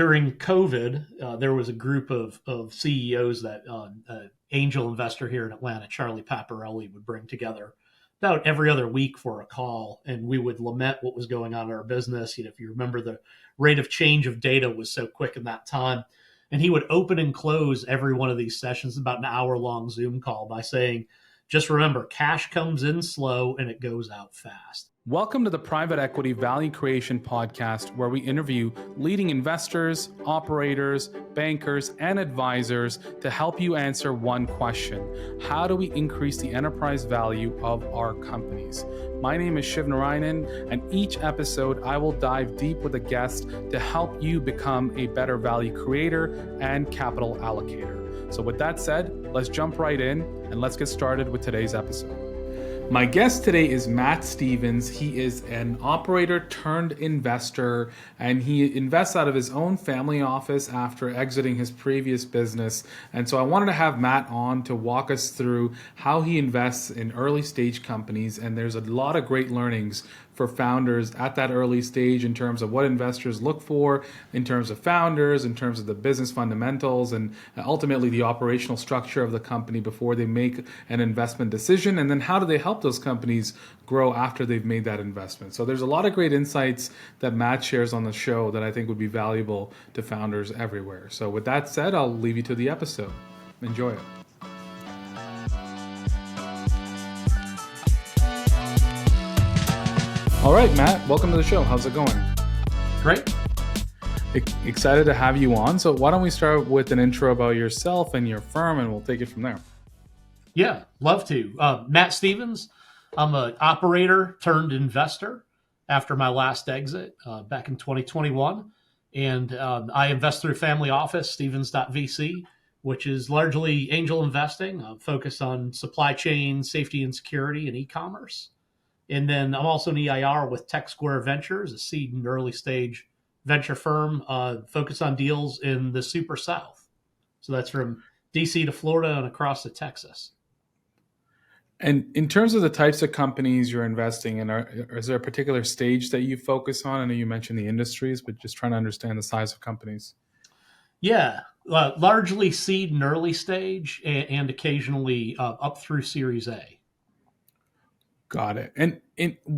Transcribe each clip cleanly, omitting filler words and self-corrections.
during COVID, there was a group of CEOs that angel investor here in Atlanta, Charlie Paparelli, would bring together about every other week for a call, and we would lament what was going on in our business. If you remember, the rate of change of data was so quick in that time. And he would open and close every one of these sessions, about an hour-long Zoom call, by saying, just remember, cash comes in slow and it goes out fast. Welcome to the Private Equity Value Creation Podcast, where we interview leading investors, operators, bankers, and advisors to help you answer one question: how do we increase the enterprise value of our companies? My name is Shiv and each episode I will dive deep with a guest to help you become a better value creator and capital allocator. So with that said, let's jump right in and let's get started with today's episode. My guest today is Matt Stevens. He is an operator turned investor, and he invests out of his own family office after exiting his previous business. And so I wanted to have Matt on to walk us through how he invests in early stage companies. And there's a lot of great learnings for founders at that early stage in terms of what investors look for, in terms of founders, in terms of the business fundamentals, and ultimately the operational structure of the company before they make an investment decision. And then how do they help those companies grow after they've made that investment? So there's a lot of great insights that Matt shares on the show that I think would be valuable to founders everywhere. So with that said, I'll leave you to the episode. Enjoy it. All right, Matt, welcome to the show. How's it going? Great. Excited to have you on. So why don't we start with an intro about yourself and your firm, and we'll take it from there. Yeah, love to. Matt Stevens. I'm an operator turned investor after my last exit back in 2021. And I invest through family office, Stevens.VC, which is largely angel investing, focused on supply chain, safety and security, and e-commerce. And then I'm also an EIR with Tech Square Ventures, a seed and early stage venture firm focused on deals in the Super South. So that's from DC to Florida and across to Texas. And in terms of the types of companies you're investing in, is there a particular stage that you focus on? I know you mentioned the industries, but just trying to understand the size of companies. Yeah, largely seed and early stage, and occasionally up through Series A. Got it. And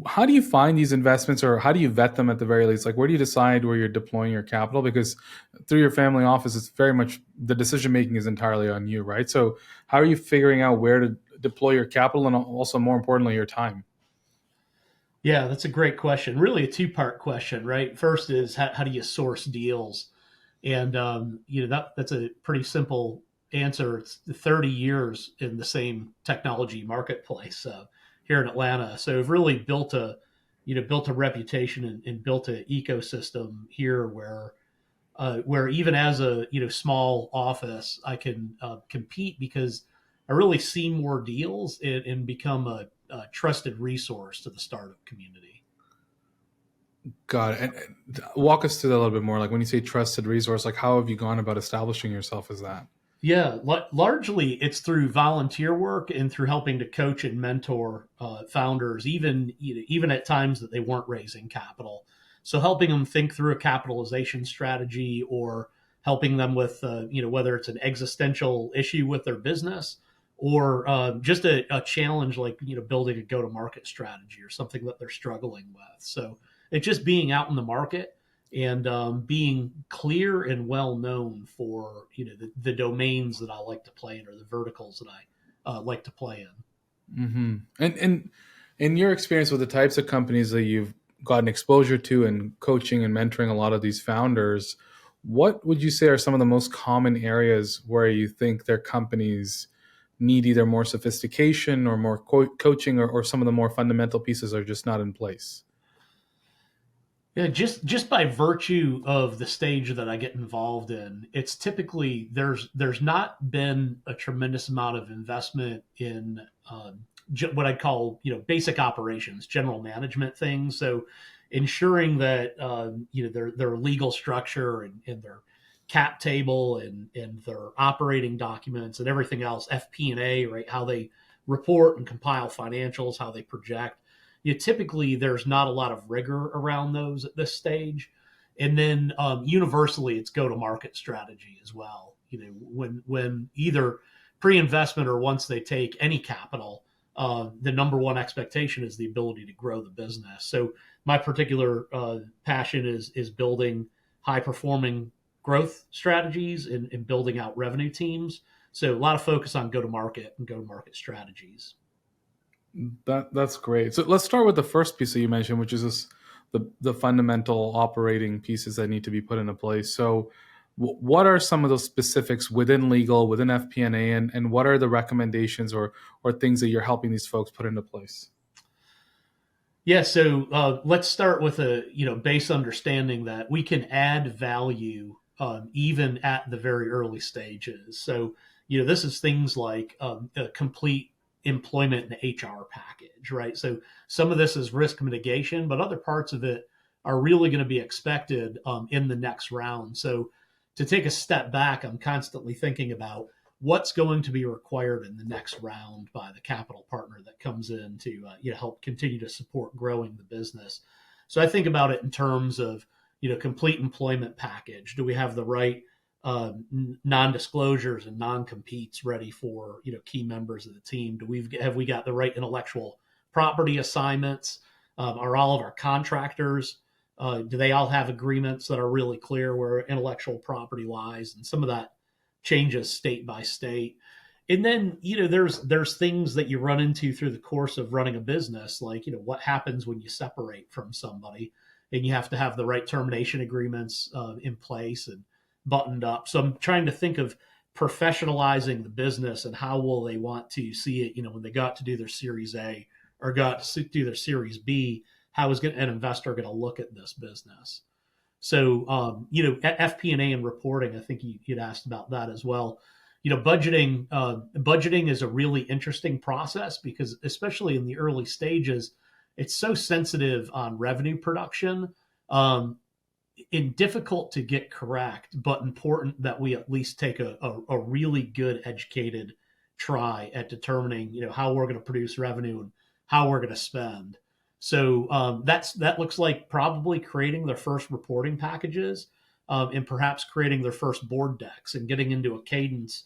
how do you find these investments, or how do you vet them at the very least? Like, where do you decide where you're deploying your capital? Because through your family office, it's very much the decision-making is entirely on you, right? So how are you figuring out where to deploy your capital and also, more importantly, your time? Yeah, that's a great question. Really a two-part question, right? First is how do you source deals? And, that's a pretty simple answer. It's 30 years in the same technology marketplace here in Atlanta. So we've really built a reputation and built an ecosystem here where even as a small office, I can compete because I really see more deals and become a trusted resource to the startup community. Got it. And walk us through that a little bit more. Like when you say trusted resource, like how have you gone about establishing yourself as that? Yeah, largely it's through volunteer work and through helping to coach and mentor founders, even at times that they weren't raising capital. So helping them think through a capitalization strategy, or helping them with whether it's an existential issue with their business, or just a challenge like building a go-to-market strategy or something that they're struggling with. So it's just being out in the market and being clear and well known for the domains that I like to play in, or the verticals that I like to play in. Mm-hmm. And in your experience with the types of companies that you've gotten exposure to and coaching and mentoring a lot of these founders, what would you say are some of the most common areas where you think their companies need either more sophistication or more coaching, or some of the more fundamental pieces are just not in place? Yeah, just by virtue of the stage that I get involved in, it's typically there's not been a tremendous amount of investment in what I'd call basic operations, general management things. So ensuring that their legal structure and their cap table and their operating documents and everything else, FP&A, right? How they report and compile financials, how they project. Typically there's not a lot of rigor around those at this stage. And then universally, it's go-to-market strategy as well. When either pre-investment or once they take any capital, the number one expectation is the ability to grow the business. So my particular passion is building high-performing growth strategies and building out revenue teams. So a lot of focus on go-to-market and go-to-market strategies. That's great. So let's start with the first piece that you mentioned, which is the fundamental operating pieces that need to be put into place. So what are some of those specifics within legal, within FP&A, and what are the recommendations or things that you're helping these folks put into place? Yeah, so let's start with a base understanding that we can add value even at the very early stages. So this is things like a complete employment and HR package, right? So some of this is risk mitigation, but other parts of it are really going to be expected in the next round. So to take a step back, I'm constantly thinking about what's going to be required in the next round by the capital partner that comes in to help continue to support growing the business. So I think about it in terms of complete employment package. Do we have the right non-disclosures and non-competes ready for key members of the team? Have we got the right intellectual property assignments? Are all of our contractors do they all have agreements that are really clear where intellectual property lies? And some of that changes state by state. And then there's things that you run into through the course of running a business, like what happens when you separate from somebody, and you have to have the right termination agreements in place and buttoned up. So I'm trying to think of professionalizing the business and how will they want to see it when they got to do their Series A or got to do their Series B. How is an investor going to look at this business? So, FP&A and reporting, I think you'd asked about that as well. Budgeting is a really interesting process because, especially in the early stages, it's so sensitive on revenue production, and difficult to get correct, but important that we at least take a really good educated try at determining, how we're going to produce revenue and how we're going to spend. So that looks like probably creating their first reporting packages, and perhaps creating their first board decks and getting into a cadence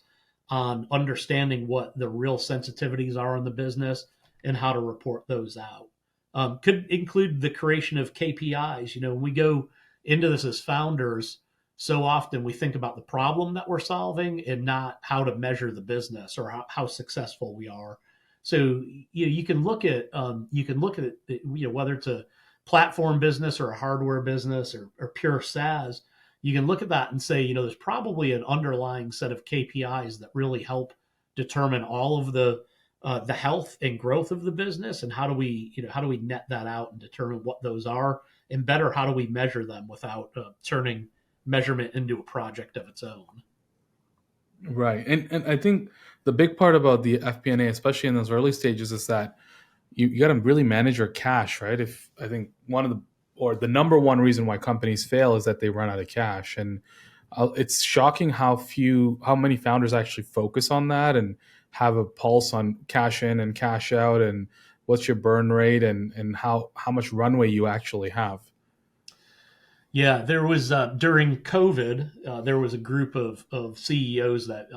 on understanding what the real sensitivities are in the business and how to report those out. Could include the creation of KPIs. When we go into this as founders, so often we think about the problem that we're solving and not how to measure the business or how successful we are. So you can look at whether it's a platform business or a hardware business or pure SaaS. You can look at that and say, there's probably an underlying set of KPIs that really help determine all of the health and growth of the business, and how do we net that out and determine what those are, and better, how do we measure them without turning measurement into a project of its own. Right. And I think the big part about the FP&A, especially in those early stages, is that you got to really manage your cash, right? If I think the number one reason why companies fail is that they run out of cash. And it's shocking how many founders actually focus on that and have a pulse on cash in and cash out and what's your burn rate and how much runway you actually have. Yeah, there was during COVID, there was a group of CEOs that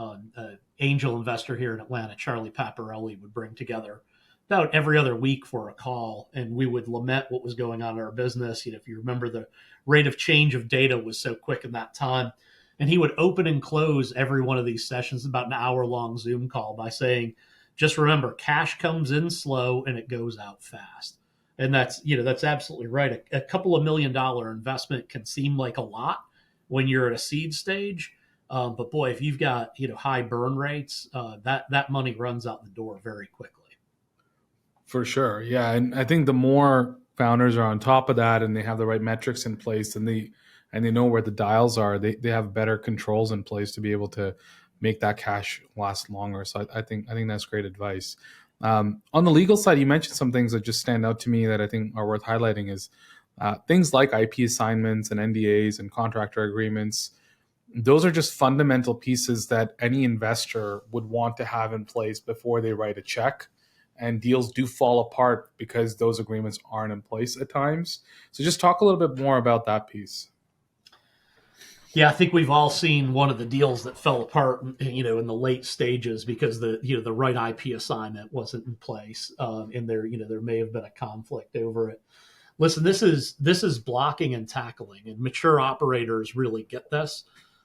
angel investor here in Atlanta, Charlie Paparelli, would bring together about every other week for a call, and we would lament what was going on in our business. If you remember, the rate of change of data was so quick in that time, and he would open and close every one of these sessions, about an hour-long Zoom call, by saying, "Just remember, cash comes in slow and it goes out fast." And that's absolutely right. A couple of $1 million investment can seem like a lot when you're at a seed stage, but boy, if you've got high burn rates, that money runs out the door very quickly. For sure, yeah. And I think the more founders are on top of that and they have the right metrics in place and they know where the dials are, they have better controls in place to be able to make that cash last longer. So I think that's great advice. On the legal side, you mentioned some things that just stand out to me that I think are worth highlighting is things like IP assignments and NDAs and contractor agreements. Those are just fundamental pieces that any investor would want to have in place before they write a check. And deals do fall apart because those agreements aren't in place at times. So just talk a little bit more about that piece. Yeah, I think we've all seen one of the deals that fell apart, in the late stages because the right IP assignment wasn't in place, and there may have been a conflict over it. Listen, this is blocking and tackling, and mature operators really get this.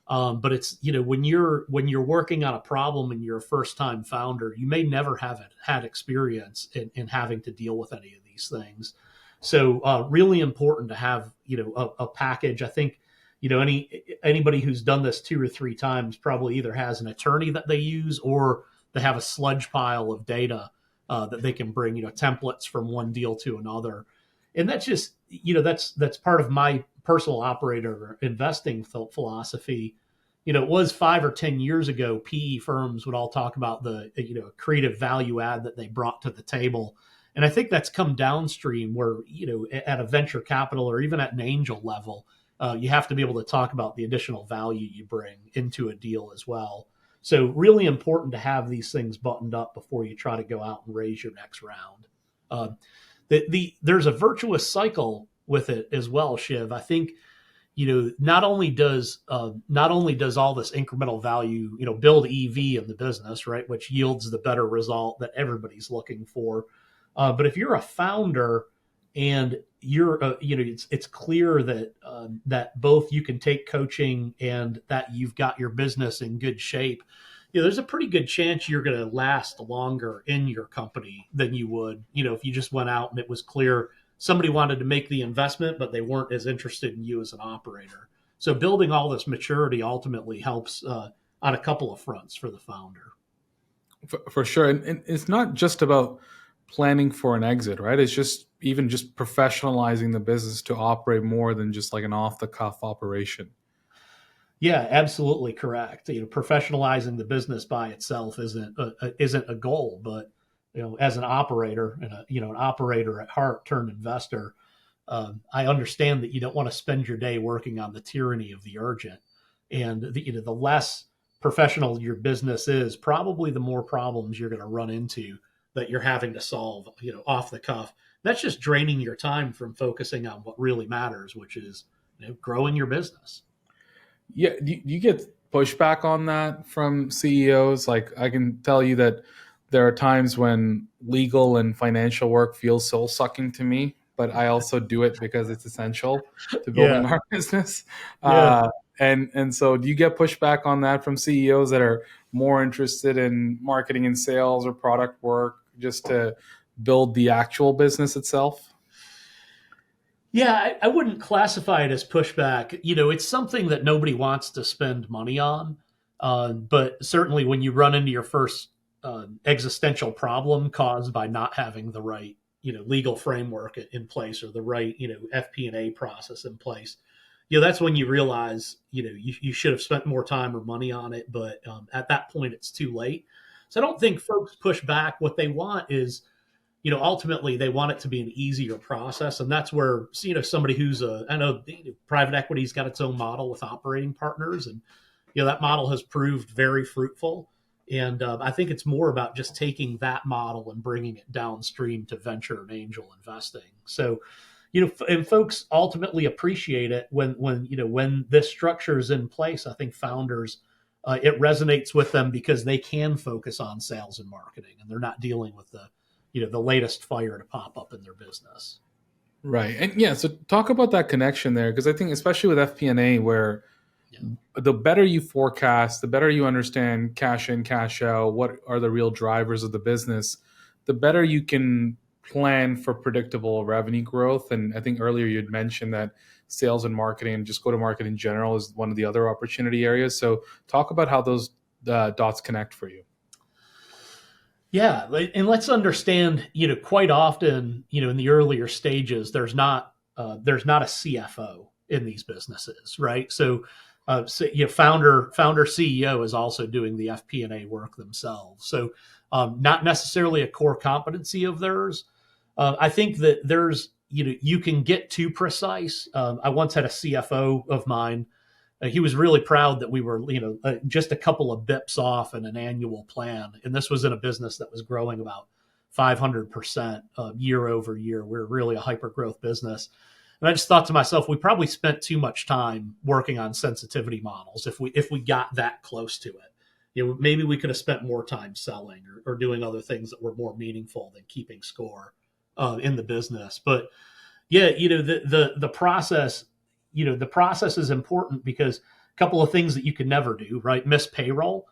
But it's when you're working on a problem and you're a first time founder, you may never have had experience in having to deal with any of these things. So really important to have a package. I think anybody who's done this 2 or 3 times probably either has an attorney that they use or they have a sludge pile of data that they can bring templates from one deal to another. And that's just that's part of my personal operator investing philosophy. It was 5 or 10 years ago, PE firms would all talk about the creative value add that they brought to the table. And I think that's come downstream where, at a venture capital or even at an angel level, you have to be able to talk about the additional value you bring into a deal as well. So really important to have these things buttoned up before you try to go out and raise your next round. There's a virtuous cycle with it as well, Shiv. I think not only does all this incremental value build EV in the business, right, which yields the better result that everybody's looking for, but if you're a founder and you're it's clear that that both you can take coaching and that you've got your business in good shape, there's a pretty good chance you're going to last longer in your company than you would if you just went out and it was clear somebody wanted to make the investment but they weren't as interested in you as an operator. So building all this maturity ultimately helps on a couple of fronts for the founder. For sure. And it's not just about planning for an exit, right? It's just professionalizing the business to operate more than just like an off the cuff operation. Yeah, absolutely correct. Professionalizing the business by itself isn't a goal, but as an operator and an operator at heart turned investor, I understand that you don't want to spend your day working on the tyranny of the urgent, and the less professional your business is, probably the more problems you're going to run into that you're having to solve, off the cuff. That's just draining your time from focusing on what really matters, which is growing your business. Yeah, do you get pushback on that from CEOs? Like, I can tell you that there are times when legal and financial work feels soul sucking to me, but I also do it because it's essential to building our business. Yeah. And so, do you get pushback on that from CEOs that are more interested in marketing and sales or product work just to build the actual business itself? Yeah, I wouldn't classify it as pushback. It's something that nobody wants to spend money on. But certainly when you run into your first existential problem caused by not having the right, legal framework in place or the right, FP&A process in place, that's when you realize, you should have spent more time or money on it. But at that point, it's too late. So I don't think folks push back. What they want is, ultimately they want it to be an easier process. And that's where, somebody who's I know private equity's got its own model with operating partners. And, that model has proved very fruitful. And I think it's more about just taking that model and bringing it downstream to venture and angel investing. So, and folks ultimately appreciate it when this structure is in place. I think founders, it resonates with them because they can focus on sales and marketing and they're not dealing with the latest fire to pop up in their business. Right. And yeah, so talk about that connection there, because I think especially with FP&A, where the better you forecast, the better you understand cash in, cash out, what are the real drivers of the business, the better you can plan for predictable revenue growth. And I think earlier you'd mentioned that sales and marketing and just go to market in general is one of the other opportunity areas. So talk about how those dots connect for you. Yeah, and let's understand, quite often, in the earlier stages, there's not a CFO in these businesses, right? So, founder CEO is also doing the FP&A work themselves. So, not necessarily a core competency of theirs. I think that there's, you can get too precise. I once had a CFO of mine. He was really proud that we were, just a couple of bips off in an annual plan. And this was in a business that was growing about 500% year over year. We're really a hyper growth business. And I just thought to myself, we probably spent too much time working on sensitivity models if we got that close to it. Maybe we could have spent more time selling or doing other things that were more meaningful than keeping score in the business. But yeah, the process, the process is important because a couple of things that you can never do, right? Miss payroll.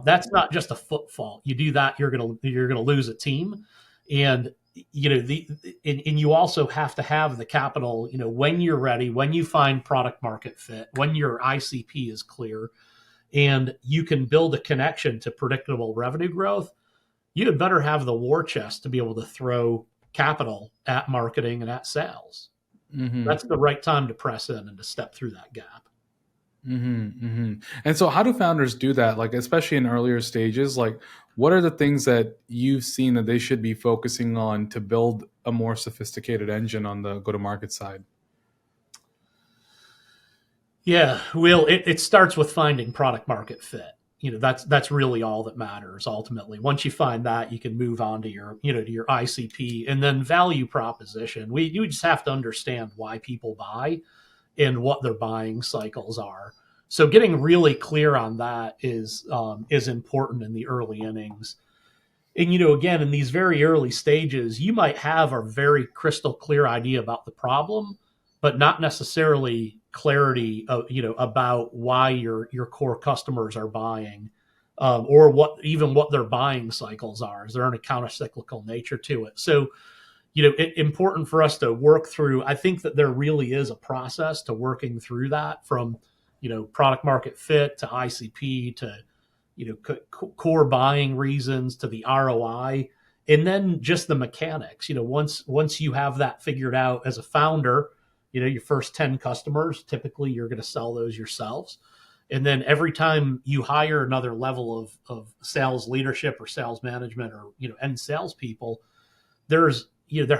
That's not just a foot fault. You do that, you're gonna lose a team, and and you also have to have the capital. When you're ready, when you find product market fit, when your ICP is clear, and you can build a connection to predictable revenue growth, you had better have the war chest to be able to throw capital at marketing and at sales. Mm-hmm. That's the right time to press in and to step through that gap. Mm-hmm, mm-hmm. And so how do founders do that? Like, especially in earlier stages, like what are the things that you've seen that they should be focusing on to build a more sophisticated engine on the go-to-market side? Yeah, well, it starts with finding product market fit. That's really all that matters ultimately. Once you find that, you can move on to your ICP, and then value proposition. You just have to understand why people buy and what their buying cycles are. So getting really clear on that is important in the early innings. And again, in these very early stages, you might have a very crystal clear idea about the problem, but not necessarily clarity about why your core customers are buying, or what their buying cycles are. Is there a counter-cyclical nature to it? So important for us to work through. I think that there really is a process to working through that, from product market fit to ICP to core buying reasons to the ROI, and then just the mechanics. Once you have that figured out as a founder, your first 10 customers, typically you're going to sell those yourselves. And then every time you hire another level of sales leadership or sales management or end salespeople, there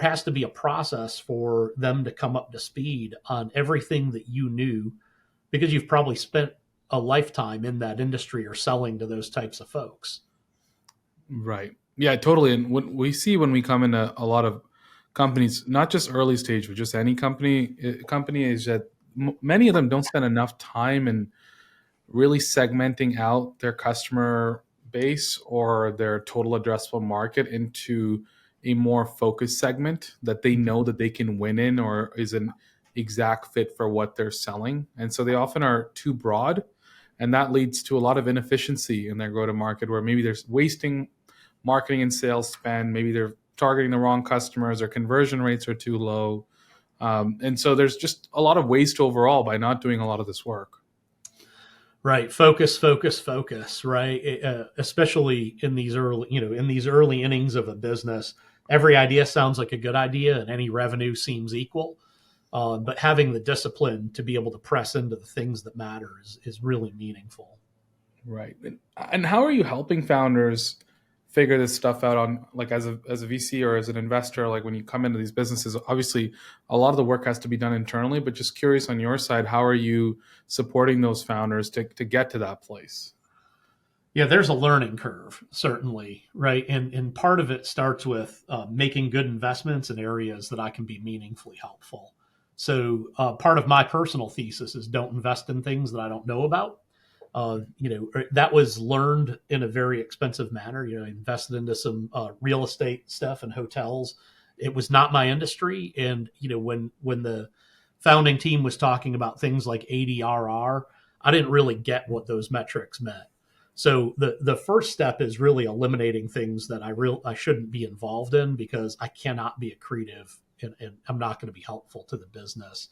has to be a process for them to come up to speed on everything that you knew, because you've probably spent a lifetime in that industry or selling to those types of folks. Right. Yeah, totally. And what we see when we come into a lot of companies, not just early stage, but just any company is that many of them don't spend enough time in really segmenting out their customer base or their total addressable market into a more focused segment that they know that they can win in or is an exact fit for what they're selling. And so they often are too broad. And that leads to a lot of inefficiency in their go to market, where maybe they're wasting marketing and sales spend. Maybe they're targeting the wrong customers, or conversion rates are too low. And so there's just a lot of waste overall by not doing a lot of this work. Right. Focus, focus, focus. Right. Especially in these early innings of a business, every idea sounds like a good idea and any revenue seems equal. But having the discipline to be able to press into the things that matter is really meaningful. Right. And how are you helping founders figure this stuff out on, like, as a VC or as an investor? Like, when you come into these businesses, obviously a lot of the work has to be done internally, but just curious on your side, how are you supporting those founders to get to that place? Yeah, there's a learning curve, certainly, right? And part of it starts with making good investments in areas that I can be meaningfully helpful. So part of my personal thesis is don't invest in things that I don't know about. That was learned in a very expensive manner. I invested into some real estate stuff and hotels. It was not my industry. And, when the founding team was talking about things like ADRR, I didn't really get what those metrics meant. So the first step is really eliminating things that I shouldn't be involved in, because I cannot be accretive and I'm not going to be helpful to the business.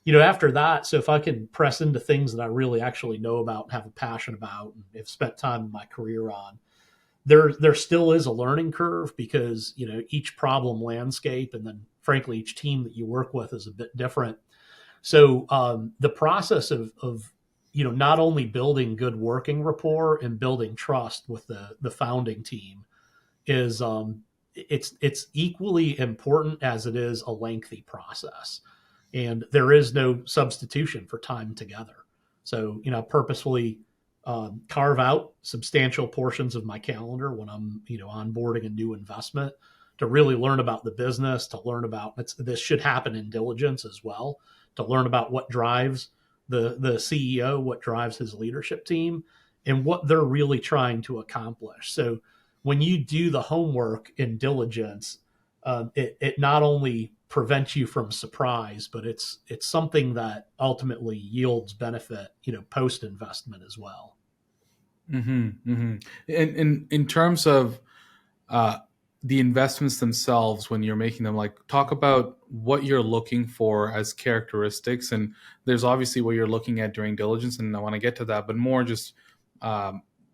After that, so if I can press into things that I really actually know about and have a passion about and have spent time in my career on, there still is a learning curve, because each problem landscape and then frankly each team that you work with is a bit different. So the process of not only building good working rapport and building trust with the founding team is it's equally important as it is a lengthy process. And there is no substitution for time together. So, purposefully carve out substantial portions of my calendar when I'm, onboarding a new investment to really learn about the business, to learn about this should happen in diligence as well, to learn about what drives the CEO, what drives his leadership team, and what they're really trying to accomplish. So when you do the homework in diligence, it not only prevents you from surprise, but it's something that ultimately yields benefit, post investment as well. Mm-hmm, mm-hmm. And in terms of the investments themselves, when you're making them, like, talk about what you're looking for as characteristics. And there's obviously what you're looking at during diligence, and I want to get to that, but more just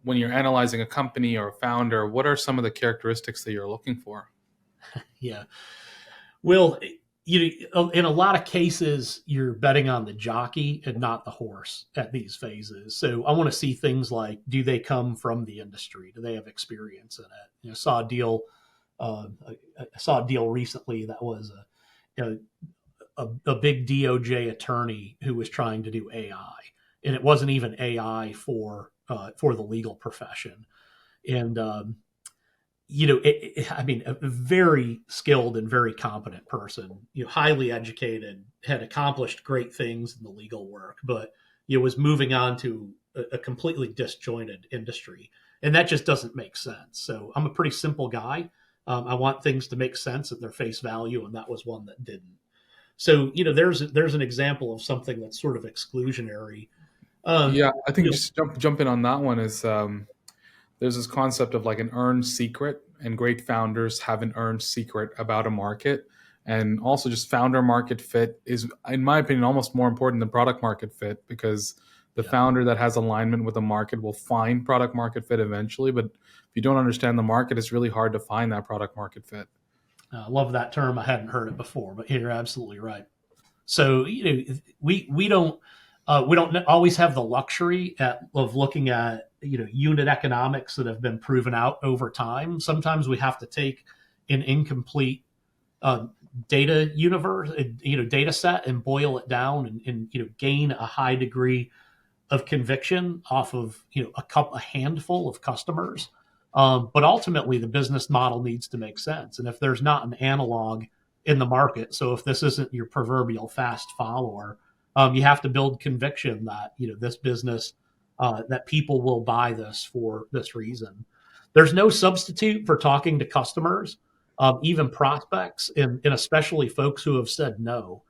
when you're analyzing a company or a founder, what are some of the characteristics that you're looking for? Yeah. Well, in a lot of cases, you're betting on the jockey and not the horse at these phases. So I want to see things like, do they come from the industry? Do they have experience in it? I saw a deal. I saw a deal recently that was a big DOJ attorney who was trying to do AI, and it wasn't even AI for the legal profession. And I mean, a very skilled and very competent person, highly educated, had accomplished great things in the legal work, but was moving on to a completely disjointed industry, and that just doesn't make sense. So I'm a pretty simple guy. I want things to make sense at their face value, and that was one that didn't. So there's an example of something that's sort of exclusionary. Yeah, I think just jump in on that one is there's this concept of like an earned secret, and great founders have an earned secret about a market. And also just founder market fit is, in my opinion, almost more important than product market fit, because the founder that has alignment with the market will find product market fit eventually. But if you don't understand the market, it's really hard to find that product market fit. I love that term. I hadn't heard it before, but you're absolutely right. So we don't always have the luxury of looking at unit economics that have been proven out over time. Sometimes we have to take an incomplete data universe, data set, and boil it down and gain a high degree of conviction off of a handful of customers. But ultimately, the business model needs to make sense. And if there's not an analog in the market, so if this isn't your proverbial fast follower, you have to build conviction that this business, that people will buy this for this reason. There's no substitute for talking to customers, even prospects, and especially folks who have said no.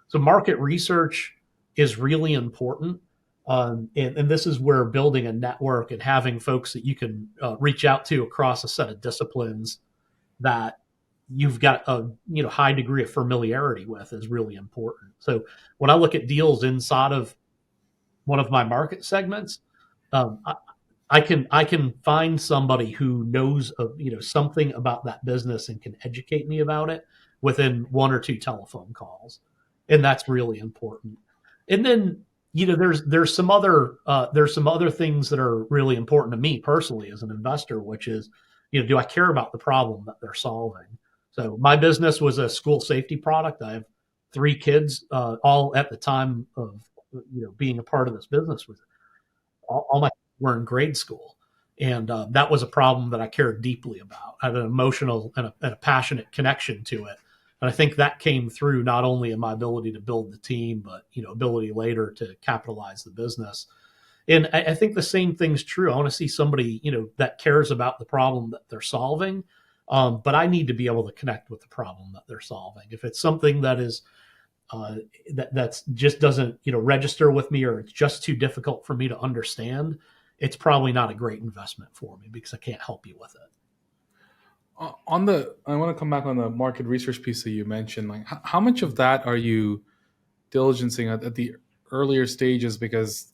So market research is really important. And this is where building a network and having folks that you can reach out to across a set of disciplines that you've got a high degree of familiarity with is really important. So when I look at deals inside of one of my market segments, I can find somebody who knows something about that business and can educate me about it within one or two telephone calls, and that's really important. And then there's some other things that are really important to me personally as an investor, which is do I care about the problem that they're solving? So my business was a school safety product. I have 3 kids, all at the time of being a part of this business. Was all my kids were in grade school, and that was a problem that I cared deeply about. I had an emotional and a passionate connection to it, and I think that came through not only in my ability to build the team, but ability later to capitalize the business. And I think the same thing's true. I want to see somebody that cares about the problem that they're solving. But I need to be able to connect with the problem that they're solving. If it's something that is that's just doesn't register with me, or it's just too difficult for me to understand, it's probably not a great investment for me because I can't help you with it. I want to come back on the market research piece that you mentioned. Like, how much of that are you diligencing at the earlier stages? Because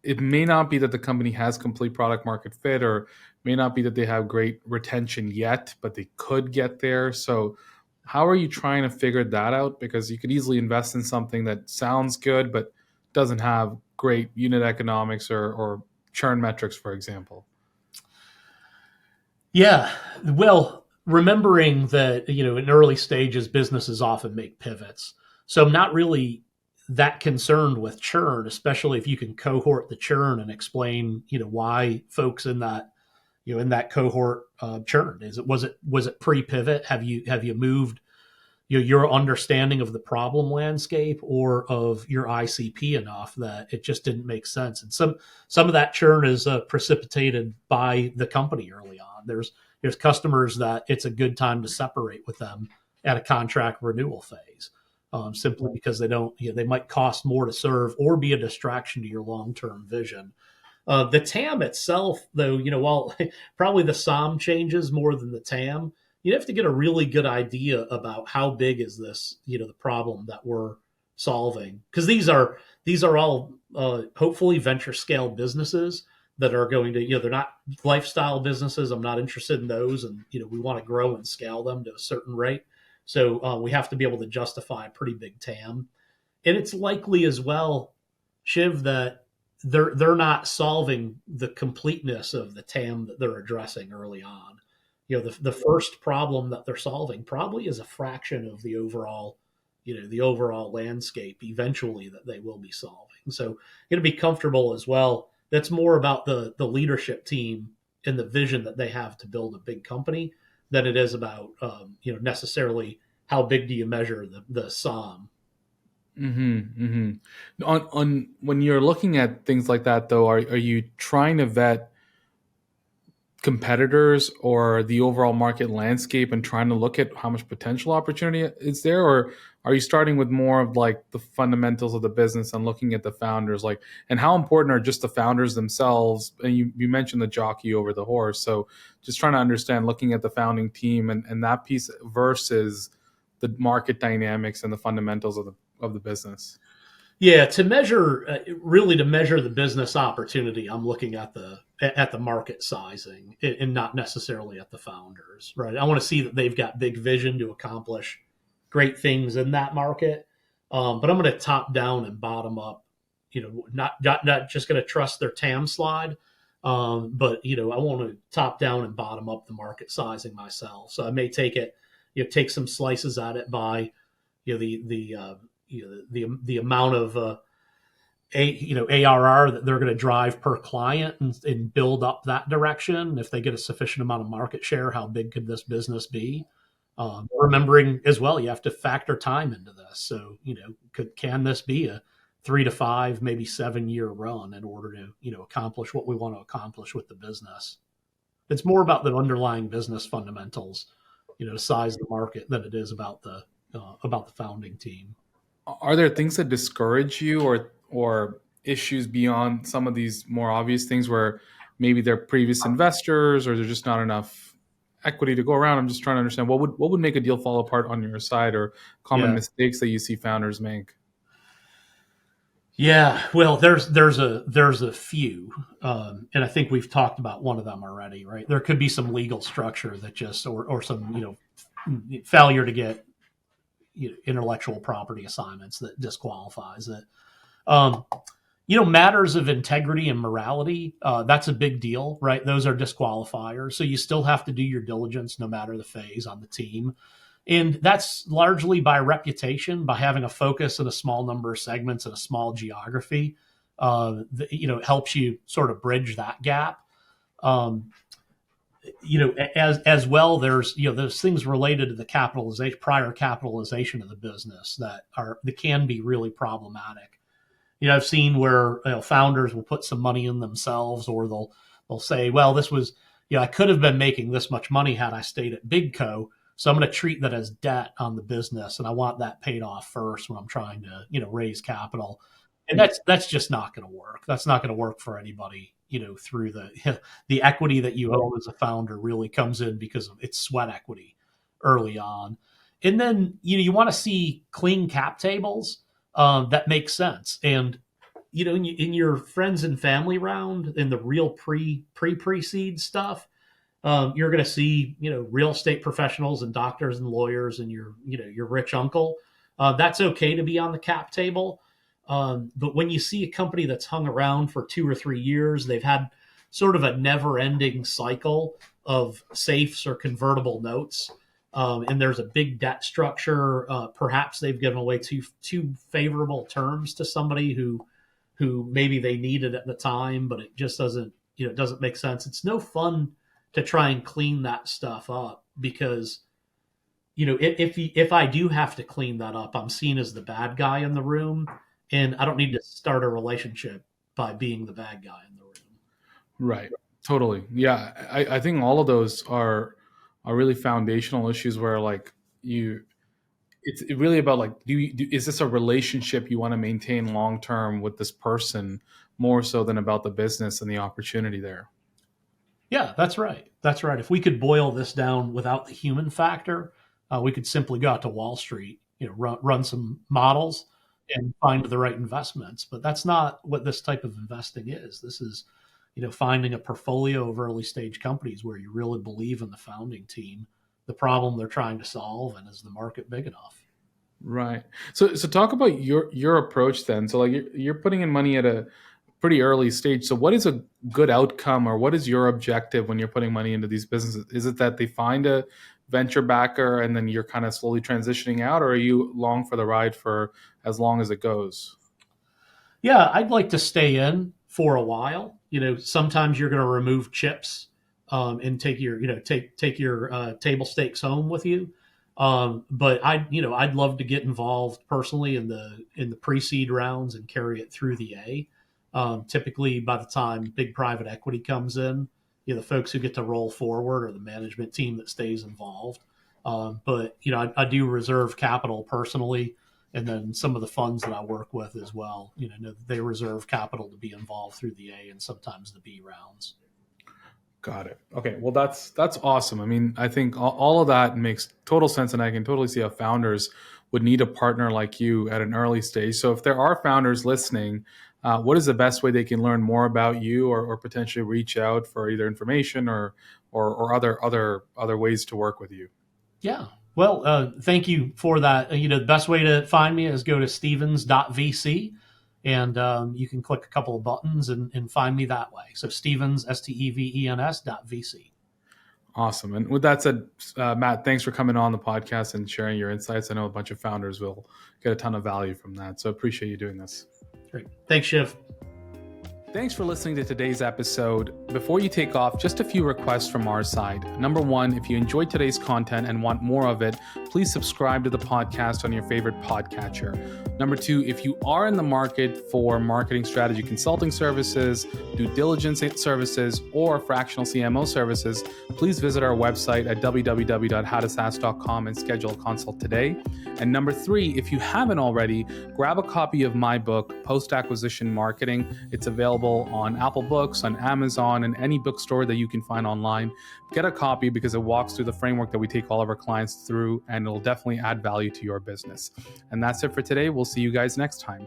it may not be that the company has complete product market fit, or may not be that they have great retention yet, but they could get there. So how are you trying to figure that out? Because you could easily invest in something that sounds good, but doesn't have great unit economics or churn metrics, for example. Yeah. Well, remembering that, in early stages, businesses often make pivots. So I'm not really that concerned with churn, especially if you can cohort the churn and explain, why folks in that in that cohort churned? Was it pre-pivot? Have you moved your understanding of the problem landscape or of your ICP enough that it just didn't make sense? And some of that churn is precipitated by the company early on. There's customers that it's a good time to separate with them at a contract renewal phase, simply because they might cost more to serve or be a distraction to your long-term vision. The TAM itself, though, while probably the SOM changes more than the TAM, you have to get a really good idea about how big is this, the problem that we're solving, because these are all hopefully venture scale businesses that are going to, they're not lifestyle businesses. I'm not interested in those, and we want to grow and scale them to a certain rate. So we have to be able to justify a pretty big TAM, and it's likely as well, Shiv, that they're not solving the completeness of the TAM that they're addressing early on. The first problem that they're solving probably is a fraction of the overall landscape eventually that they will be solving. So to be comfortable as well, that's more about the leadership team and the vision that they have to build a big company than it is about necessarily how big do you measure the SOM. On when you're looking at things like that, though, are you trying to vet competitors or the overall market landscape and trying to look at how much potential opportunity is there, or are you starting with more of like the fundamentals of the business and looking at the founders, like, and how important are just the founders themselves? And you mentioned the jockey over the horse, so just trying to understand, looking at the founding team and that piece versus the market dynamics and the fundamentals of the business. Yeah, to measure the business opportunity, I'm looking at the market sizing and not necessarily at the founders, right? I want to see that they've got big vision to accomplish great things in that market, but I'm going to top down and bottom up. Not just going to trust their TAM slide, but I want to top down and bottom up the market sizing myself. So I may take some slices at it by the amount of ARR that they're going to drive per client, and build up that direction. If they get a sufficient amount of market share, how big could this business be? Remembering as well, you have to factor time into this. So can this be a 3 to 5, maybe 7 year run in order to accomplish what we want to accomplish with the business? It's more about the underlying business fundamentals, to size the market, than it is about the founding team. Are there things that discourage you, or issues beyond some of these more obvious things where maybe they're previous investors or there's just not enough equity to go around? I'm just trying to understand what would make a deal fall apart on your side, or common mistakes that you see founders make. Yeah, well, there's a few, and I think we've talked about one of them already, right? There could be some legal structure that just, or some failure to get intellectual property assignments that disqualifies it. Matters of integrity and morality, that's a big deal, right? Those are disqualifiers. So you still have to do your diligence no matter the phase on the team. And that's largely by reputation, by having a focus in a small number of segments in a small geography. It helps you sort of bridge that gap. As well, there's things related to the prior capitalization of the business that can be really problematic. I've seen where founders will put some money in themselves, or they'll say, well, this was, I could have been making this much money had I stayed at Big Co. So I'm going to treat that as debt on the business, and I want that paid off first when I'm trying to raise capital. And that's just not going to work. That's not going to work for anybody. Through the equity that you own as a founder really comes in because of its sweat equity early on. And then you want to see clean cap tables that make sense. And in your friends and family round, in the real pre-seed stuff, you're going to see real estate professionals and doctors and lawyers and your rich uncle. That's okay to be on the cap table. But when you see a company that's hung around for 2 or 3 years, they've had sort of a never-ending cycle of safes or convertible notes, and there's a big debt structure. Perhaps they've given away too favorable terms to somebody who maybe they needed at the time, but it just doesn't make sense. It's no fun to try and clean that stuff up, because if I do have to clean that up, I'm seen as the bad guy in the room, and I don't need to start a relationship by being the bad guy in the room. Right. Totally. Yeah. I think all of those are really foundational issues where like it's really about like, is this a relationship you want to maintain long term with this person more so than about the business and the opportunity there? Yeah, that's right. That's right. If we could boil this down without the human factor, we could simply go out to Wall Street, run some models and find the right investments. But that's not what this type of investing is. This is, finding a portfolio of early stage companies where you really believe in the founding team, the problem they're trying to solve, and is the market big enough? Right. So talk about your approach then. So like you're putting in money at a pretty early stage. So what is a good outcome, or what is your objective when you're putting money into these businesses? Is it that they find a venture backer and then you're kind of slowly transitioning out, or are you along for the ride for as long as it goes? Yeah, I'd like to stay in for a while. Sometimes you're going to remove chips, and take your, take your table stakes home with you. But I'd love to get involved personally in the pre-seed rounds and carry it through the A. Typically, by the time big private equity comes in, the folks who get to roll forward are the management team that stays involved. But I do reserve capital personally, and then some of the funds that I work with as well. They reserve capital to be involved through the A and sometimes the B rounds. Got it. Okay. Well, that's awesome. I mean, I think all of that makes total sense, and I can totally see how founders would need a partner like you at an early stage. So, if there are founders listening, what is the best way they can learn more about you, or potentially reach out for either information or other ways to work with you? Yeah. Well, thank you for that. The best way to find me is go to Stevens.VC, and you can click a couple of buttons and find me that way. So Stevens, STEVENS.VC. Awesome. And with that said, Matt, thanks for coming on the podcast and sharing your insights. I know a bunch of founders will get a ton of value from that. So appreciate you doing this. Great. Thanks, Shiv. Thanks for listening to today's episode. Before you take off, just a few requests from our side. Number one, if you enjoyed today's content and want more of it, please subscribe to the podcast on your favorite podcatcher. Number two, if you are in the market for marketing strategy consulting services, due diligence services, or fractional CMO services, please visit our website at www.howtosas.com and schedule a consult today. And number three, if you haven't already, grab a copy of my book, Post-Acquisition Marketing. It's available on Apple Books, on Amazon, and any bookstore that you can find online. Get a copy because it walks through the framework that we take all of our clients through, and it'll definitely add value to your business. And that's it for today. We'll see you guys next time.